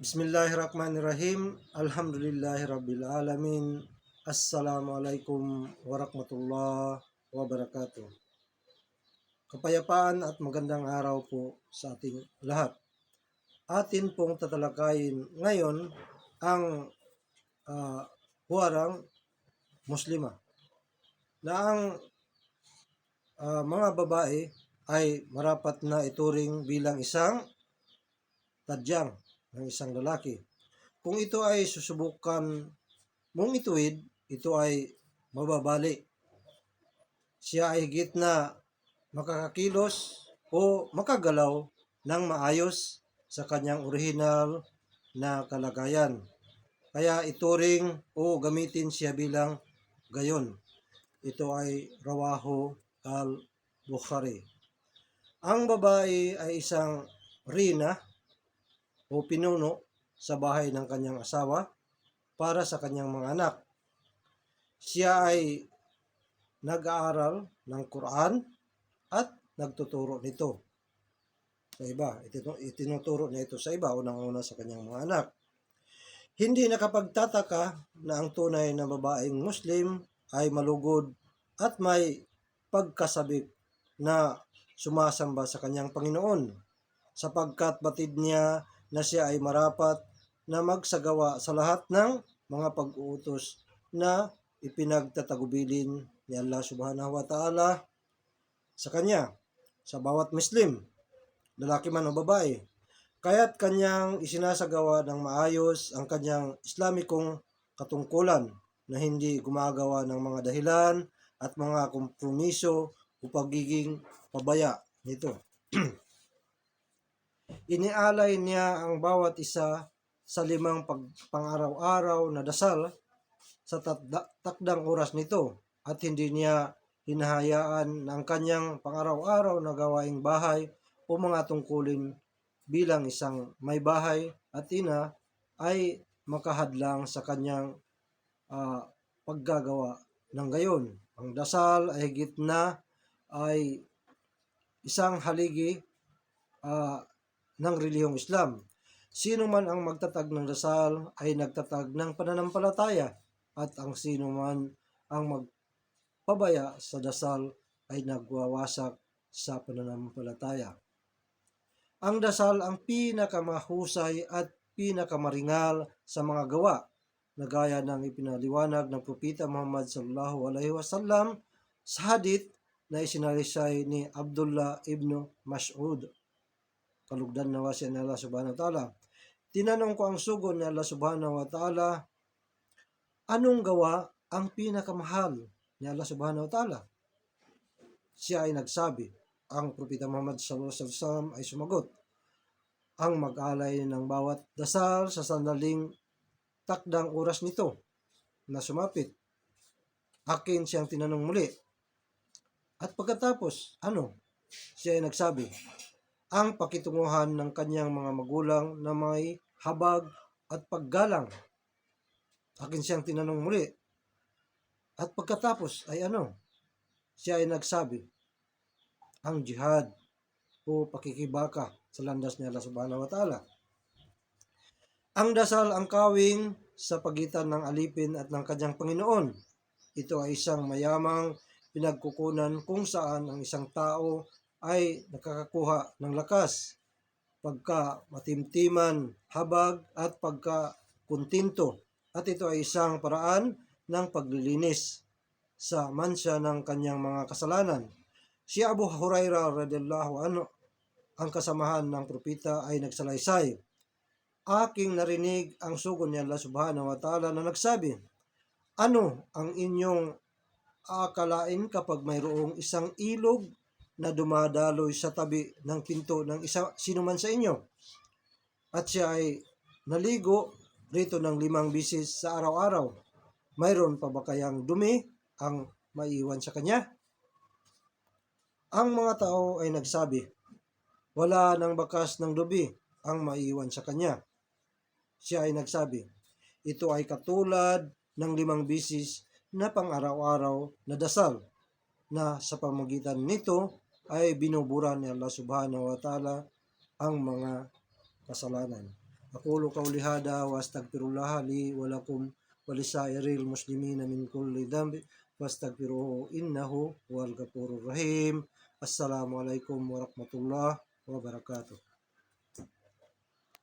Bismillahirrahmanirrahim. Alhamdulillahirabbil Assalamualaikum warahmatullahi wabarakatuh. Kapayapaan at magandang araw po sa ating lahat. Atin pong tatalakayin ngayon ang huwarang muslima na ang mga babae ay marapat na ituring bilang isang tadyang ng isang lalaki. Kung ito ay susubukan mong ituwid, ito ay mababali. Siya ay higit na makakakilos o makagalaw ng maayos sa kanyang orihinal na kalagayan. Kaya ituring o gamitin siya bilang gayon. Ito ay Rawahu al-Bukhari. Ang babae ay isang rina o pinuno sa bahay ng kanyang asawa para sa kanyang mga anak. Siya ay nag-aaral ng Quran at nagtuturo nito sa iba. Itinuturo niya ito sa iba, unang-una sa kanyang mga anak. Hindi nakapagtataka na ang tunay na babaeng Muslim ay malugod at may pagkasabik na sumasamba sa kanyang Panginoon, sapagkat batid niya na siya ay marapat na magsagawa sa lahat ng mga pag-uutos na ipinagtatagubilin ni Allah subhanahu wa ta'ala sa kanya, sa bawat Muslim, lalaki man o babae. Kaya't kanyang isinasagawa ng maayos ang kanyang Islamikong katungkulan na hindi gumagawa ng mga dahilan at mga kompromiso o pagiging pabaya nito. Inialay niya ang bawat isa sa 5 pang-araw-araw na dasal sa takdang oras nito, at hindi niya hinahayaan na ang kanyang pang-araw-araw na gawaing bahay o mga tungkulin bilang isang may bahay at ina ay makahadlang sa kanyang paggagawa ng gayon. Ang dasal ay higit na ay isang haligi ng relihiyong Islam. Sino man ang magtatag ng dasal ay nagtatag ng pananampalataya, at ang sino man ang magpabaya sa dasal ay nagwawasak sa pananampalataya. Ang dasal ang pinakamahusay at pinakamaringal sa mga gawa, na gaya ng ipinaliwanag ng Propeta Muhammad sallallahu alaihi wasallam sa hadith na isinalisay ni Abdullah ibn Mas'ud. Kalugdan nawa siya ni Allah subhanahu wa ta'ala. Tinanong ko ang sugon ni Allah subhanahu wa ta'ala, anong gawa ang pinakamahal ni Allah subhanahu wa ta'ala? Siya ay nagsabi, ang Propeta Muhammad sallallahu alaihi wasallam ay sumagot, ang mag-alay ng bawat dasal sa sandaling takdang oras nito na sumapit. Akin siyang tinanong muli, at pagkatapos, ano? Siya ay nagsabi, ang pakitunguhan ng kanyang mga magulang na may habag at paggalang. Akin siyang tinanong muli, at pagkatapos ay ano? Siya ay nagsabi, ang jihad o pakikibaka sa landas ni Allah subhanahu wa ta'ala. Ang dasal ang kawing sa pagitan ng alipin at ng kanyang Panginoon. Ito ay isang mayamang pinagkukunan kung saan ang isang tao ay nakakakuha ng lakas, pagka matimtiman, habag at pagka kuntinto. At ito ay isang paraan ng paglilinis sa mansya ng kanyang mga kasalanan. Si Abu Hurairah radhiyallahu anhu, ang kasamahan ng propeta, ay nagsalaysay, aking narinig ang sugon ni Allah subhanahu wa ta'ala na nagsabi, ano ang inyong aakalain kapag mayroong isang ilog na dumadaloy sa tabi ng pinto ng sino man sa inyo, at siya ay naligo rito ng 5 bisis sa araw-araw? Mayroon pa ba kayang dumi ang maiiwan sa kanya? Ang mga tao ay nagsabi, wala ng bakas ng dumi ang maiiwan sa kanya. Siya ay nagsabi, ito ay katulad ng 5 bisis na pang-araw-araw na dasal, na sa pamamagitan nito ay binubura ni Allah subhanahu wa ta'ala ang mga kasalanan. aqulu qawli hada wa astaghfirullah li wa lakum wa lisairil muslimina min kulli dhanbi fastaghfiruhu innahu huwal ghafurur rahim. Assalamualaikum warahmatullahi wabarakatuh.